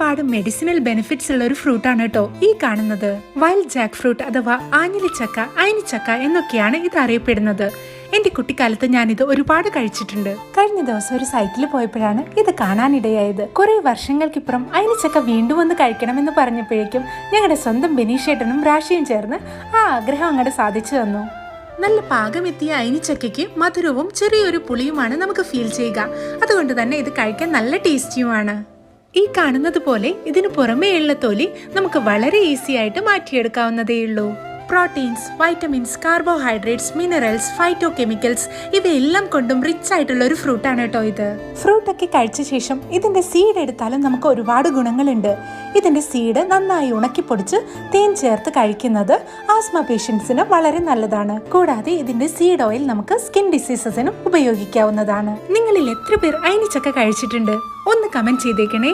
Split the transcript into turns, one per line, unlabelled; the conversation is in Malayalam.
ഒരുപാട് മെഡിസിനൽ ബെനിഫിറ്റ്സ് ഉള്ള ഒരു ഫ്രൂട്ട് ആണ് കേട്ടോ ഈ കാണുന്നത്. വൈൽഡ് ജാക്ക് ഫ്രൂട്ട് അഥവാ ആഞ്ഞിലിച്ചക്ക, അയനിച്ചക്ക എന്നൊക്കെയാണ് ഇത് അറിയപ്പെടുന്നത്. എന്റെ കുട്ടിക്കാലത്ത് ഞാനിത് ഒരുപാട് കഴിച്ചിട്ടുണ്ട്. കഴിഞ്ഞ ദിവസം ഒരു സൈറ്റിൽ പോയപ്പോഴാണ് ഇത് കാണാനിടയായത്. കുറെ വർഷങ്ങൾക്കിപ്പുറം അയനിച്ചക്ക വീണ്ടും ഒന്ന് കഴിക്കണമെന്ന് പറഞ്ഞപ്പോഴേക്കും ഞങ്ങളുടെ സ്വന്തം ബെനീഷേട്ടനും റാഷിയും ചേർന്ന് ആ ആഗ്രഹം അങ്ങോട്ട് സാധിച്ചു തന്നു. നല്ല പാകമെത്തിയ അയനിച്ചക്കയ്ക്ക് മധുരവും ചെറിയൊരു പുളിയുമാണ് നമുക്ക് ഫീൽ ചെയ്യുക. അതുകൊണ്ട് തന്നെ ഇത് കഴിക്കാൻ നല്ല ടേസ്റ്റിയുമാണ്. ഈ കാണുന്നത് പോലെ ഇതിനു പുറമേയുള്ള തൊലി നമുക്ക് വളരെ ഈസി ആയിട്ട് മാറ്റിയെടുക്കാവുന്നതേയുള്ളൂ. Proteins, vitamins, carbohydrates, minerals, phytochemicals ഇവയെല്ലാം കൊണ്ടും റിച്ച് ആയിട്ടുള്ള ഒരു ഫ്രൂട്ടാണ് കേട്ടോ ഇത്. ഫ്രൂട്ടൊക്കെ കഴിച്ച ശേഷം ഇതിന്റെ സീഡ് എടുത്താലും നമുക്ക് ഒരുപാട് ഗുണങ്ങളുണ്ട്. ഇതിന്റെ സീഡ് നന്നായി ഉണക്കിപ്പൊടിച്ച് തേൻ ചേർത്ത് കഴിക്കുന്നത് ആസ്മ പേഷ്യൻസിന് വളരെ നല്ലതാണ്. കൂടാതെ ഇതിന്റെ സീഡ് ഓയിൽ നമുക്ക് സ്കിൻ ഡിസീസസിനും ഉപയോഗിക്കാവുന്നതാണ്. നിങ്ങളിൽ എത്ര പേർ അയനിച്ചക്ക കഴിച്ചിട്ടുണ്ട്? ഒന്ന് കമന്റ് ചെയ്തേക്കണേ.